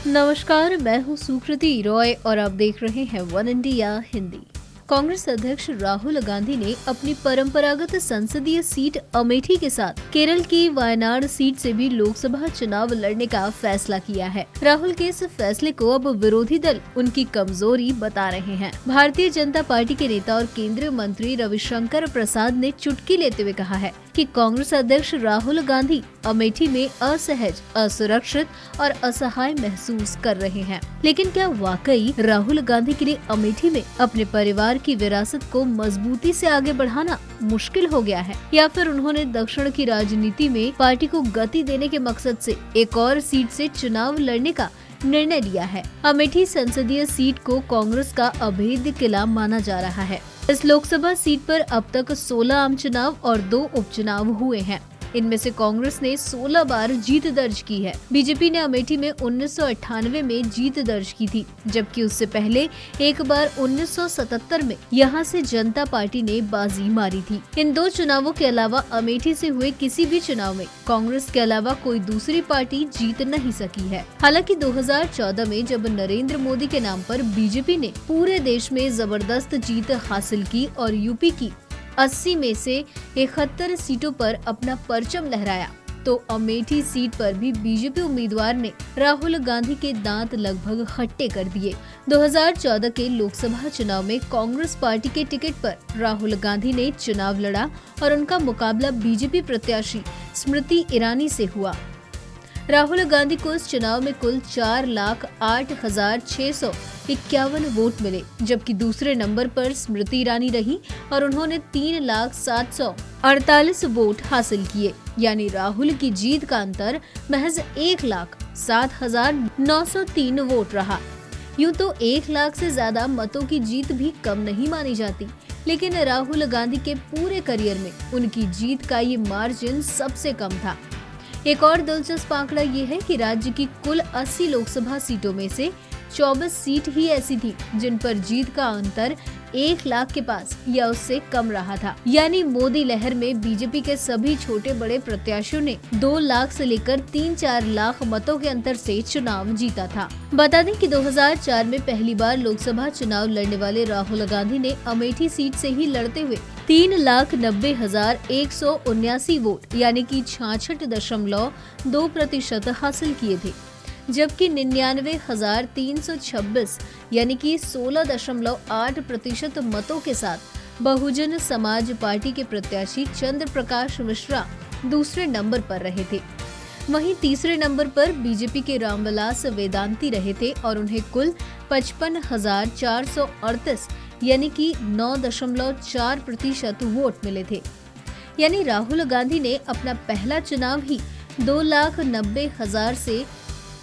नमस्कार, मैं हूँ सुकृति रॉय और आप देख रहे हैं वन इंडिया हिंदी। कांग्रेस अध्यक्ष राहुल गांधी ने अपनी परंपरागत संसदीय सीट अमेठी के साथ केरल की वायनाड सीट से भी लोकसभा चुनाव लड़ने का फैसला किया है। राहुल के इस फैसले को अब विरोधी दल उनकी कमजोरी बता रहे हैं। भारतीय जनता पार्टी के नेता और केंद्रीय मंत्री रविशंकर प्रसाद ने चुटकी लेते हुए कहा है कि कांग्रेस अध्यक्ष राहुल गांधी अमेठी में असहज, असुरक्षित और असहाय महसूस कर रहे हैं। लेकिन क्या वाकई राहुल गांधी के लिए अमेठी में अपने परिवार की विरासत को मजबूती से आगे बढ़ाना मुश्किल हो गया है, या फिर उन्होंने दक्षिण की राजनीति में पार्टी को गति देने के मकसद से एक और सीट से चुनाव लड़ने का निर्णय लिया है? अमेठी संसदीय सीट को कांग्रेस का अभेद्य किला माना जा रहा है। इस लोकसभा सीट पर अब तक 16 आम चुनाव और 2 उपचुनाव हुए हैं। इनमें से कांग्रेस ने 16 बार जीत दर्ज की है। बीजेपी ने अमेठी में 1998 में जीत दर्ज की थी, जबकि उससे पहले एक बार 1977 में यहां से जनता पार्टी ने बाजी मारी थी। इन 2 चुनावों के अलावा अमेठी से हुए किसी भी चुनाव में कांग्रेस के अलावा कोई दूसरी पार्टी जीत नहीं सकी है। हालांकि 2014 में जब नरेंद्र मोदी के नाम पर बीजेपी ने पूरे देश में जबरदस्त जीत हासिल की और यूपी की 80 में से 71 सीटों पर अपना परचम लहराया, तो अमेठी सीट पर भी बीजेपी उम्मीदवार ने राहुल गांधी के दांत लगभग खट्टे कर दिए। 2014 के लोकसभा चुनाव में कांग्रेस पार्टी के टिकट पर राहुल गांधी ने चुनाव लड़ा और उनका मुकाबला बीजेपी प्रत्याशी स्मृति ईरानी से हुआ। राहुल गांधी को इस चुनाव में कुल 4,08,651 वोट मिले, जबकि दूसरे नंबर पर स्मृति ईरानी रही और उन्होंने 3,07,48 वोट हासिल किए। यानी राहुल की जीत का अंतर महज 1,07,903 वोट रहा। यूँ तो 1 लाख से ज्यादा मतों की जीत भी कम नहीं मानी जाती, लेकिन राहुल गांधी के पूरे करियर में उनकी जीत का ये मार्जिन सबसे कम था। एक और दिलचस्प आंकड़ा ये है कि राज्य की कुल 80 लोकसभा सीटों में से 24 सीट ही ऐसी थी जिन पर जीत का अंतर 1 लाख के पास या उससे कम रहा था। यानी मोदी लहर में बीजेपी के सभी छोटे बड़े प्रत्याशियों ने 2 लाख से लेकर 3-4 लाख मतों के अंतर से चुनाव जीता था। बता दें कि 2004 में पहली बार लोकसभा चुनाव लड़ने वाले राहुल गांधी ने अमेठी सीट से ही लड़ते हुए 3,90,179 वोट यानी कि 66.2% हासिल किए थे, जबकि 99,326 यानी कि 16.8% मतों के साथ बहुजन समाज पार्टी के प्रत्याशी चंद्र प्रकाश मिश्रा दूसरे नंबर पर रहे थे। वहीं तीसरे नंबर पर बीजेपी के रामविलास वेदांती रहे थे और उन्हें कुल 55,438 यानी कि 9.4% वोट मिले थे। यानी राहुल गांधी ने अपना पहला चुनाव ही 2,90,000 से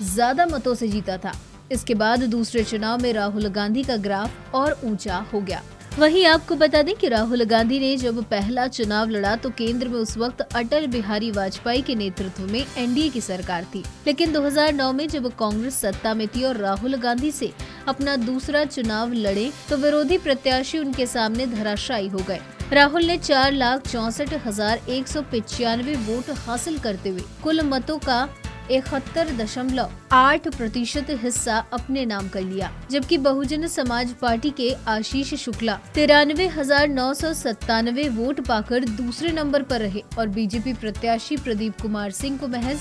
ज्यादा मतों से जीता था। इसके बाद दूसरे चुनाव में राहुल गांधी का ग्राफ और ऊंचा हो गया। वहीं आपको बता दें कि राहुल गांधी ने जब पहला चुनाव लड़ा तो केंद्र में उस वक्त अटल बिहारी वाजपेयी के नेतृत्व में एनडीए की सरकार थी। लेकिन 2009 में जब कांग्रेस सत्ता में थी और राहुल गांधी से अपना दूसरा चुनाव लड़े तो विरोधी प्रत्याशी उनके सामने धराशायी हो गए। राहुल ने 4,64,195 वोट हासिल करते हुए कुल मतों का 71.8% हिस्सा अपने नाम कर लिया, जबकि बहुजन समाज पार्टी के आशीष शुक्ला 93,997 वोट पाकर दूसरे नंबर पर रहे और बीजेपी प्रत्याशी प्रदीप कुमार सिंह को महज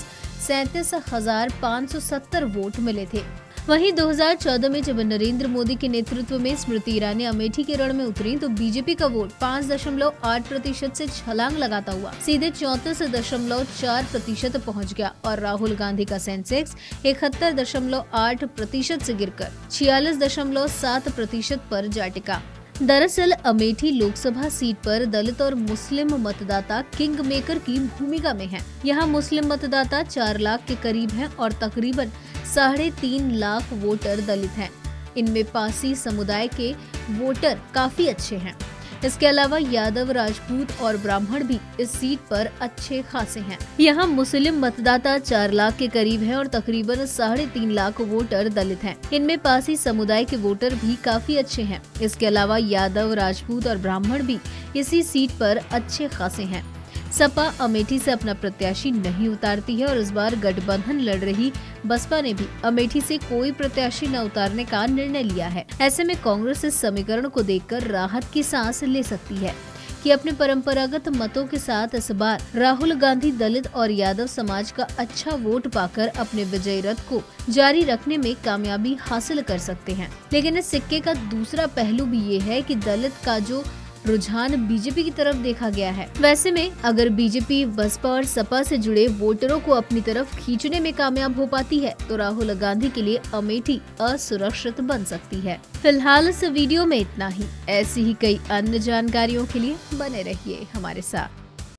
37,570 वोट मिले थे। वहीं 2014 में जब नरेंद्र मोदी के नेतृत्व में स्मृति ईरानी अमेठी के रण में उतरी तो बीजेपी का वोट 5.8% से छलांग लगाता हुआ सीधे 34.4% पहुंच गया और राहुल गांधी का सेंसेक्स 71.8% से गिरकर 46.7% पर जा टिका। दरअसल अमेठी लोकसभा सीट पर दलित और मुस्लिम मतदाता किंग मेकर की भूमिका में हैं। यहाँ मुस्लिम मतदाता 4 लाख के करीब हैं और तकरीबन 3.5 लाख वोटर दलित हैं। इनमें पासी समुदाय के वोटर काफी अच्छे हैं। इसके अलावा यादव, राजपूत और ब्राह्मण भी इस सीट पर अच्छे खासे हैं। यहाँ मुस्लिम मतदाता 4 लाख के करीब हैं और तकरीबन 3.5 लाख वोटर दलित हैं। इनमें पासी समुदाय के वोटर भी काफी अच्छे हैं। इसके अलावा यादव, राजपूत और ब्राह्मण भी इसी सीट पर अच्छे खासे हैं। सपा अमेठी से अपना प्रत्याशी नहीं उतारती है और इस बार गठबंधन लड़ रही बसपा ने भी अमेठी से कोई प्रत्याशी न उतारने का निर्णय लिया है। ऐसे में कांग्रेस इस समीकरण को देखकर राहत की सांस ले सकती है कि अपने परंपरागत मतों के साथ इस बार राहुल गांधी दलित और यादव समाज का अच्छा वोट पाकर अपने विजय रथ को जारी रखने में कामयाबी हासिल कर सकते हैं। लेकिन इस सिक्के का दूसरा पहलू भी ये है कि दलित का जो रुझान बीजेपी की तरफ देखा गया है, वैसे में अगर बीजेपी बसपा और सपा से जुड़े वोटरों को अपनी तरफ खींचने में कामयाब हो पाती है तो राहुल गांधी के लिए अमेठी असुरक्षित बन सकती है। फिलहाल इस वीडियो में इतना ही। ऐसी ही कई अन्य जानकारियों के लिए बने रहिए हमारे साथ।